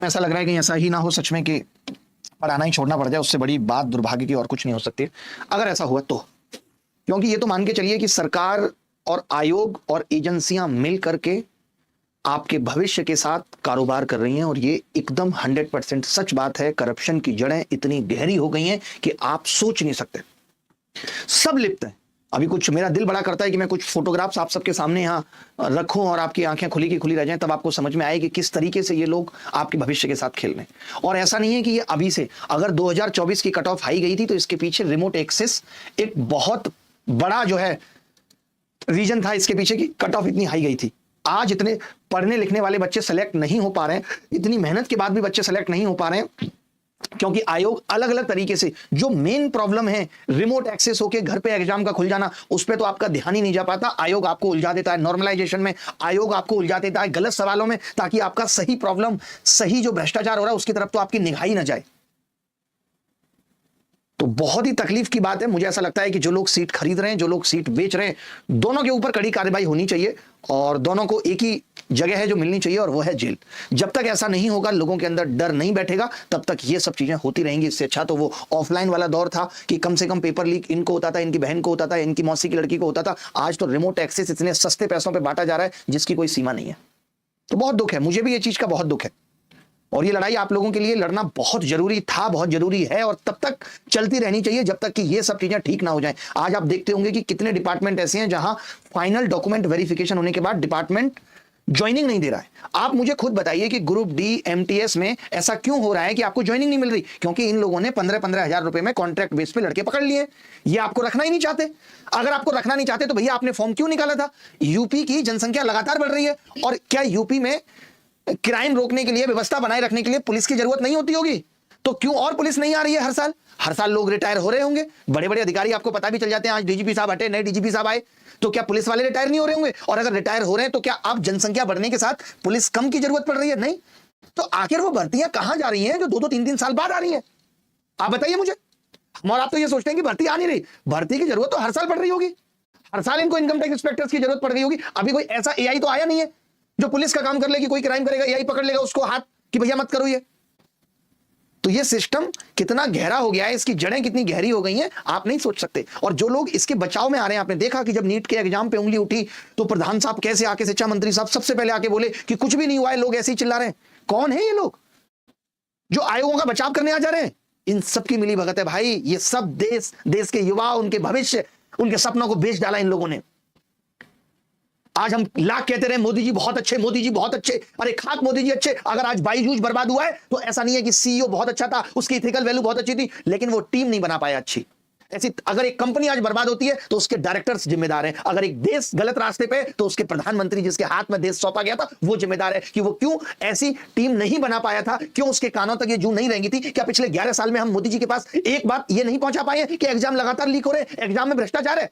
ऐसा लग रहा है कि ऐसा ही ना हो सच में कि पढ़ाना ही छोड़ना पड़ जाए, उससे बड़ी बात दुर्भाग्य की और कुछ नहीं हो सकती अगर ऐसा हुआ तो। क्योंकि ये तो मान के चलिए कि सरकार और आयोग और एजेंसियां मिल करके आपके भविष्य के साथ कारोबार कर रही हैं, और ये एकदम 100% सच बात है। करप्शन की जड़ें इतनी गहरी हो गई हैं कि आप सोच नहीं सकते, सब लिप्त है। अभी कुछ मेरा दिल बड़ा करता है कि मैं कुछ फोटोग्राफ्स आप सबके सामने यहां रखूं और आपकी आंखें खुली की खुली रह जाएं, तब आपको समझ में आए कि किस तरीके से ये लोग आपके भविष्य के साथ खेल रहे हैं। और ऐसा नहीं है कि ये अभी से, अगर 2024 की कट ऑफ हाई गई थी तो इसके पीछे रिमोट एक्सेस एक बहुत बड़ा जो है रीजन था इसके पीछे की कट ऑफ इतनी हाई गई थी। आज इतने पढ़ने लिखने वाले बच्चे सेलेक्ट नहीं हो पा रहे हैं, इतनी मेहनत के बाद भी बच्चे सेलेक्ट नहीं हो पा रहे हैं, क्योंकि आयोग अलग अलग तरीके से, जो मेन प्रॉब्लम है रिमोट एक्सेस होके घर पे एग्जाम का खुल जाना, उस पे तो आपका ध्यान ही नहीं जा पाता। आयोग आपको उलझा देता है नॉर्मलाइजेशन में, आयोग आपको उलझा देता है गलत सवालों में, ताकि आपका सही प्रॉब्लम, सही जो भ्रष्टाचार हो रहा है उसकी तरफ तो आपकी निगाह ही ना जाए। तो बहुत ही तकलीफ की बात है। मुझे ऐसा लगता है कि जो लोग सीट खरीद रहे हैं, जो लोग सीट बेच रहे हैं, दोनों के ऊपर कड़ी कार्रवाई होनी चाहिए, और दोनों को एक ही जगह है जो मिलनी चाहिए, और वो है जेल। जब तक ऐसा नहीं होगा, लोगों के अंदर डर नहीं बैठेगा, तब तक ये सब चीजें होती रहेंगी। इससे अच्छा तो वो ऑफलाइन वाला दौर था कि कम से कम पेपर लीक इनको होता था, इनकी बहन को होता था, इनकी मौसी की लड़की को होता था। आज तो रिमोट एक्सेस इतने सस्ते पैसों पर बांटा जा रहा है जिसकी कोई सीमा नहीं है। तो बहुत दुख है, मुझे भी ये चीज का बहुत दुख है, और ये लड़ाई आप लोगों के लिए लड़ना बहुत जरूरी था, बहुत जरूरी है, और तब तक चलती रहनी चाहिए जब तक कि ये सब चीजें ठीक ना हो जाएं। आज आप देखते होंगे कि कितने डिपार्टमेंट ऐसे हैं जहां फाइनल डॉक्यूमेंट वेरिफिकेशन होने के बाद डिपार्टमेंट ज्वाइनिंग नहीं दे रहा है। आप मुझे खुद बताइए कि ग्रुप डी एमटीएस में ऐसा क्यों हो रहा है कि आपको ज्वाइनिंग नहीं मिल रही? क्योंकि इन लोगों ने 15-15 हजार रुपए में कॉन्ट्रैक्ट बेस पे लड़के पकड़ लिए। ये आपको रखना ही नहीं चाहते। अगर आपको रखना नहीं चाहते तो भैया आपने फॉर्म क्यों निकाला था? यूपी की जनसंख्या लगातार बढ़ रही है, और क्या यूपी में क्राइम रोकने के लिए, व्यवस्था बनाए रखने के लिए पुलिस की जरूरत नहीं होती होगी? तो क्यों और पुलिस नहीं आ रही है? हर साल लोग रिटायर हो रहे होंगे, बड़े बड़े अधिकारी आपको पता भी चल जाते हैं। आज डीजीपी साहब हटे, नए डीजीपी साहब आए, तो क्या पुलिस वाले रिटायर नहीं हो रहे होंगे? और अगर रिटायर हो रहे हैं तो क्या अब जनसंख्या बढ़ने के साथ पुलिस कम की जरूरत पड़ रही है? नहीं। तो आखिर वो भर्तियां कहां जा रही हैं जो 2-2, 3-3 साल बाद आ रही है? आप बताइए मुझे। और आप तो ये सोचते हैं कि भर्ती आ नहीं रही, भर्ती की जरूरत तो हर साल पड़ रही होगी। हर साल इनको इनकम टैक्स इंस्पेक्टर्स की जरूरत पड़ गई होगी। अभी कोई ऐसा एआई तो आया नहीं है जो पुलिस का काम कर ले कि कोई क्राइम करेगा एआई पकड़ लेगा उसको हाथ कि भैया मत करो ये। तो ये सिस्टम कितना गहरा हो गया है, इसकी जड़ें कितनी गहरी हो गई हैं, आप नहीं सोच सकते। और जो लोग इसके बचाव में आ रहे हैं, आपने देखा कि जब नीट के एग्जाम पे उंगली उठी तो प्रधान साहब कैसे आके, शिक्षा मंत्री साहब सबसे पहले आके बोले कि कुछ भी नहीं हुआ है, लोग ऐसे ही चिल्ला रहे हैं। कौन है ये लोग जो आयोगों का बचाव करने आ जा रहे हैं? इन सबकी मिली भगत है भाई। ये सब देश के युवा, उनके भविष्य, उनके सपनों को बेच डाला इन लोगों ने। आज हम लाख कहते रहे मोदी जी बहुत अच्छे, मोदी जी बहुत अच्छे, अरे खाक मोदी जी अच्छे। अगर आज बाईजूस बर्बाद हुआ है तो ऐसा नहीं है कि सीईओ बहुत अच्छा था, उसकी इथिकल वैल्यू बहुत अच्छी थी, लेकिन वो टीम नहीं बना पाया अच्छी। ऐसी अगर एक कंपनी आज बर्बाद होती है तो उसके डायरेक्टर्स जिम्मेदार हैं। अगर एक देश गलत रास्ते पे तो उसके प्रधानमंत्री जिसके हाथ में देश सौंपा गया था वो जिम्मेदार है कि वो क्यों ऐसी टीम नहीं बना पाया था, क्यों उसके कानों तक ये जू नहीं रहेंगी थी। क्या पिछले 11 साल में हम मोदी जी के पास एक बात ये नहीं पहुंचा पाए कि एग्जाम लगातार लीक हो रहे, एग्जाम में भ्रष्टाचार है?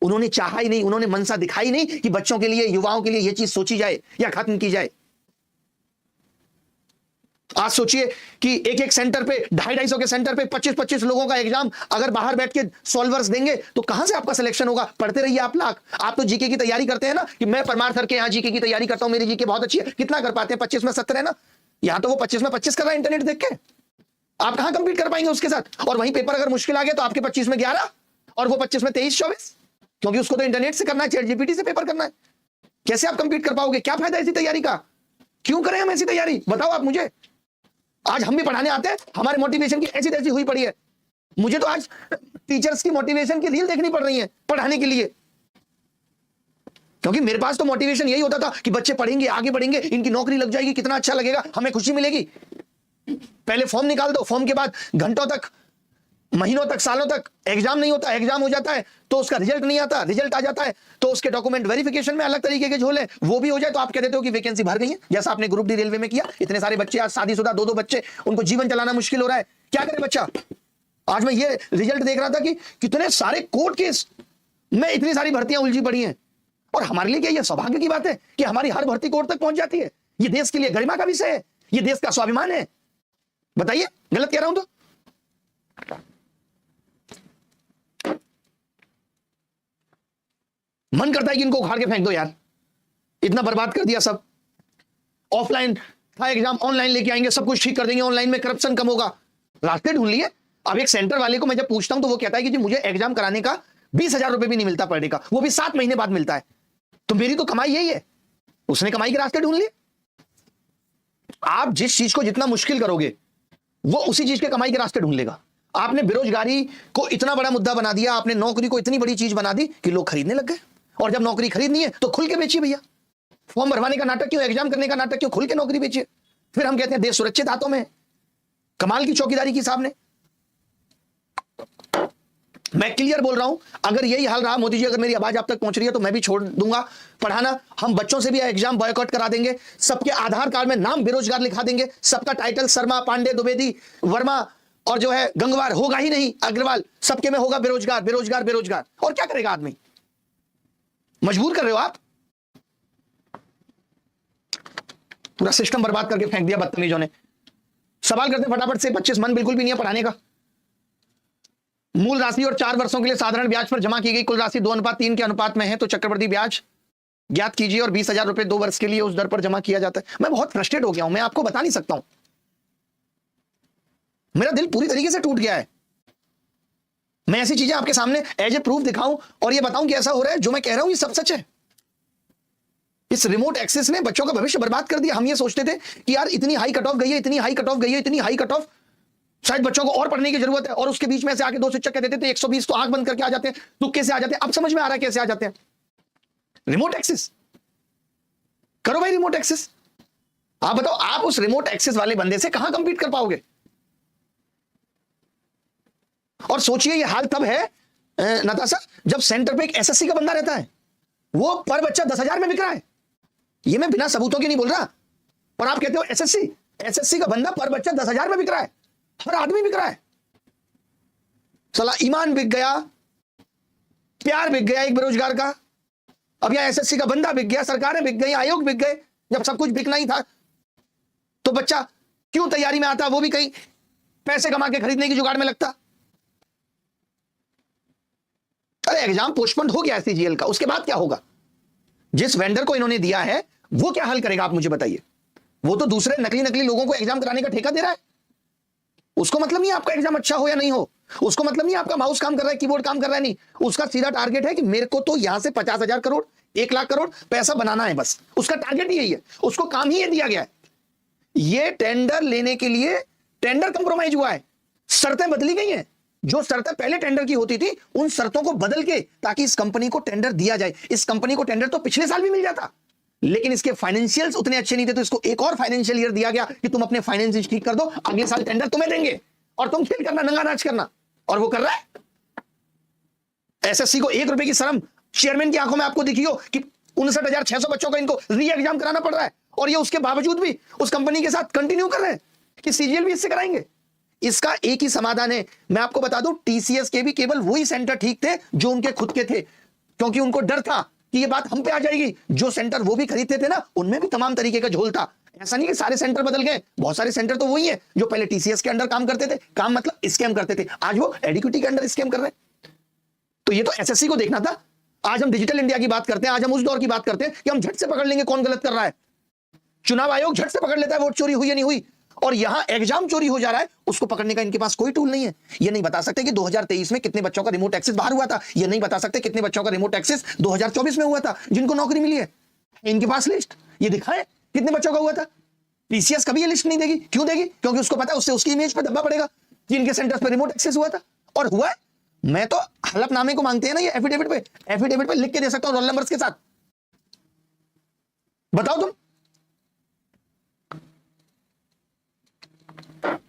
उन्होंने चाहा ही नहीं, उन्होंने मनसा दिखाई नहीं कि बच्चों के लिए, युवाओं के लिए यह चीज सोची जाए या खत्म की जाए। आज सोचिए कि एक सेंटर पे 250-250 के सेंटर पे 25-25 लोगों का एग्जाम अगर बाहर बैठ के सॉल्वर्स देंगे तो कहां से आपका सिलेक्शन होगा? पढ़ते रहिए आप लाख। आप तो जीके की तैयारी करते हैं ना कि मैं परमार सर के यहां जीके की तैयारी करता हूं, मेरी जीके बहुत अच्छी है। कितना कर पाते हैं? 25 में 70 है ना। यहां तो वो 25 में 25 कर रहा है इंटरनेट देख के। आप कहां कंपीट कर पाएंगे उसके साथ? और वहीं पेपर अगर मुश्किल आ गया तो आपके 25 में 11 और वो 25 में 23-24, क्योंकि उसको तो इंटरनेट से करना है, चैट जीपीटी से पेपर करना है। कैसे आप कंपीट कर पाओगे? क्या फायदा ऐसी तैयारी का? क्यों करें हम ऐसी तैयारी? बताओ आप मुझे। आज हम भी पढ़ाने आते हैं, हमारे मोटिवेशन की ऐसी तैसी हुई पड़ी है। मुझे तो आज टीचर्स की मोटिवेशन की रील देखनी पड़ रही है पढ़ाने के लिए, क्योंकि मेरे पास तो मोटिवेशन यही होता था कि बच्चे पढ़ेंगे, आगे बढ़ेंगे, इनकी नौकरी लग जाएगी, कितना अच्छा लगेगा, हमें खुशी मिलेगी। पहले फॉर्म निकाल दो, फॉर्म के बाद घंटों तक, महीनों तक, सालों तक एग्जाम नहीं होता, एग्जाम हो जाता है तो उसका रिजल्ट नहीं आता, रिजल्ट आ जाता है तो उसके डॉक्यूमेंट वेरिफिकेशन में अलग तरीके के झोल है, वो भी हो जाए तो आप कह देते हो कि वैकेंसी भर गई है, जैसा आपने ग्रुप डी रेलवे में किया। इतने सारे बच्चे आज शादीशुदा, 2-2 बच्चे, उनको जीवन चलाना मुश्किल हो रहा है, क्या करे बच्चा? आज मैं ये रिजल्ट देख रहा था कि कितने सारे कोर्ट केस में इतनी सारी भर्तियां उलझी पड़ी हैं, और हमारे लिए क्या यह सौभाग्य की बात है कि हमारी हर भर्ती कोर्ट तक पहुंच जाती है? ये देश के लिए गरिमा का विषय है, ये देश का स्वाभिमान है। बताइए, गलत कह रहा हूं तो? मन करता है कि इनको उखाड़ के फेंक दो यार, इतना बर्बाद कर दिया सब। ऑफलाइन था एग्जाम, ऑनलाइन लेके आएंगे, सब कुछ ठीक कर देंगे, ऑनलाइन में करप्शन कम होगा। रास्ते ढूंढ लिए। अब एक सेंटर वाले को मैं जब पूछता हूं तो वो कहता है कि जी मुझे एग्जाम कराने का 20,000 रुपए भी नहीं मिलता पर डे का, वो भी 7 महीने बाद मिलता है। तो मेरी तो कमाई यही है। उसने कमाई के रास्ते ढूंढ लिए। आप जिस चीज को जितना मुश्किल करोगे वो उसी चीज के कमाई के रास्ते ढूंढ लेगा। आपने बेरोजगारी को इतना बड़ा मुद्दा बना दिया, आपने नौकरी को इतनी बड़ी चीज बना दी कि लोग खरीदने लग गए। और जब नौकरी खरीदनी है तो खुल के बेचिए भैया। फॉर्म भरवाने का नाटक क्यों, एग्जाम करने का नाटक क्यों, खुल के नौकरी बेचिए। फिर हम कहते हैं देश सुरक्षित हाथों में है। कमाल की चौकीदारी की साहब ने। मैं क्लियर बोल रहा हूं, अगर यही हाल रहा मोदी जी, अगर मेरी आवाज आप तक पहुंच रही है तो मैं भी छोड़ दूंगा पढ़ाना। हम बच्चों से भी एग्जाम बॉयकॉट करा देंगे, सबके आधार कार्ड में नाम बेरोजगार लिखा देंगे, सबका टाइटल शर्मा, पांडे, द्विवेदी, वर्मा और जो है गंगवार होगा ही नहीं, अग्रवाल, सबके में होगा बेरोजगार बेरोजगार बेरोजगार। और क्या करेगा आदमी, मजबूर कर रहे हो आप। पूरा सिस्टम बर्बाद करके फेंक दिया बदतमीजों ने। सवाल करते फटाफट से 25 मन बिल्कुल भी नहीं है पढ़ाने का। मूल राशि और 4 वर्षों के लिए साधारण ब्याज पर जमा की गई कुल राशि 2:3 के अनुपात में है तो चक्रवृद्धि ब्याज ज्ञात कीजिए और 20,000 रुपए 2 वर्ष के लिए उस दर पर जमा किया जाता है। मैं बहुत फ्रस्ट्रेट हो गया हूं, मैं आपको बता नहीं सकता हूं। मेरा दिल पूरी तरीके से टूट गया है। मैं ऐसी चीजें आपके सामने एज ए प्रूफ दिखाऊं और ये बताऊं कि ऐसा हो रहा है, जो मैं कह रहा हूं ये सब सच है। इस रिमोट एक्सेस ने बच्चों का भविष्य बर्बाद कर दिया। हम ये सोचते थे कि यार इतनी हाई कट ऑफ गई है, इतनी हाई कट ऑफ गई है, इतनी हाई कट ऑफ, शायद बच्चों को और पढ़ने की जरूरत है। और उसके बीच में से आके 2 शिक्षक कह देते थे 120 तो आंख बंद करके आ जाते हैं, तुक्के से आ जाते हैं। अब समझ में आ रहा है कैसे आ जाते हैं। रिमोट एक्सेस करो भाई, रिमोट एक्सेस। आप बताओ, आप उस रिमोट एक्सेस वाले बंदे से कहां कंपीट कर पाओगे। और सोचिए ये हाल तब है नताशा, जब सेंटर पे एक एसएससी का बंदा रहता है, वो पर बच्चा 10,000 में बिक रहा है। ये मैं बिना सबूतों के नहीं बोल रहा। और आप कहते हो एसएससी का बंदा पर बच्चा 10,000 में बिक रहा है। हर आदमी बिक रहा है। साला ईमान बिक गया, प्यार बिक गया एक बेरोजगार का। अब यहां एसएससी का बंदा बिक गया, सरकारें बिक गई, आयोग बिक गए। जब सब कुछ बिकना ही था तो बच्चा क्यों तैयारी में आता, वो भी कहीं पैसे कमा के खरीदने की जुगाड़ में लगता। अरे एग्जाम पोस्टपोन हो गया सीजीएल का, उसके बाद क्या होगा। जिस वेंडर को इन्होंने दिया है वो क्या हल करेगा, आप मुझे बताइए। वो तो दूसरे नकली लोगों को एग्जाम कराने का ठेका दे रहा है। उसको मतलब नहीं आपका एग्जाम अच्छा हो या नहीं हो, उसको मतलब नहीं आपका माउस काम कर रहा है, कीबोर्ड काम कर रहा है, नहीं। उसका सीधा टारगेट है कि मेरे को तो यहां से 50,000 करोड़ 1 लाख करोड़ पैसा बनाना है, बस उसका टारगेट ही यही है। उसको काम ही ये दिया गया है। ये टेंडर लेने के लिए टेंडर कंप्रोमाइज हुआ है, शर्तें बदली गई हैं। जो शर्तें पहले टेंडर की होती थी उन शर्तों को बदल के, ताकि इस कंपनी को टेंडर दिया जाए। इस कंपनी को टेंडर तो पिछले साल भी मिल जाता, लेकिन इसके फाइनेंशियल्स उतने अच्छे नहीं थे, तो इसको एक और फाइनेंशियल ईयर दिया गया कि तुम अपने फाइनेंस ठीक कर दो, अगले साल टेंडर तुम्हें देंगे और तुम खेल करना, नंगा नाच करना। और वो कर रहा है। एसएससी को 1 रुपए की शर्म चेयरमैन की आंखों में आपको दिखी हो कि 59,600 बच्चों का इनको री एग्जाम कराना पड़ रहा है, और ये उसके बावजूद भी उस कंपनी के साथ कंटिन्यू कर रहे हैं कि सीजीएल भी इससे कराएंगे। इसका एक ही समाधान है, मैं आपको बता दूं, टीसीएस के भी केवल वही सेंटर ठीक थे जो उनके खुद के थे, क्योंकि उनको डर था कि ये बात हम पे आ जाएगी। जो सेंटर वो भी खरीदते थे ना, उनमें भी तमाम तरीके का झोल था। ऐसा नहीं कि सारे सेंटर बदल गए, बहुत सारे सेंटर तो वही है जो पहले टीसीएस के अंडर काम करते थे, काम मतलब स्कैम करते थे, आज वो एडिक्विटी के अंडर स्कैम कर रहे हैं। तो ये तो एसएससी को देखना था। आज हम डिजिटल इंडिया की बात करते हैं, आज हम उस दौर की बात करते हैं कि हम झट से पकड़ लेंगे कौन गलत कर रहा है। चुनाव आयोग झट से पकड़ लेता है वोट चोरी हुई या नहीं हुई, और यहां एग्जाम चोरी हो जा रहा है, उसको पकड़ने का इनके पास कोई टूल नहीं है। ये नहीं बता सकते कि 2023 में कितने बच्चों का रिमोट एक्सेस बाहर हुआ था, ये नहीं बता सकते कितने बच्चों का रिमोट एक्सेस 2024 में हुआ था जिनको नौकरी मिली है। इनके पास लिस्ट ये दिखाए कितने बच्चों का हुआ था। टीसीएस कभी ये लिस्ट नहीं देगी। क्यों देगी? क्योंकि उसको पता है उससे उसकी इमेज पर दबा पड़ेगा कि इनके सेंटर्स पर रिमोट एक्सेस हुआ था, और हुआ है। मैं तो हलफनामे को मांगते हैं ना, ये एफिडेविट पे लिख के दे सकता हूं रोल नंबर्स के साथ। बताओ तुम।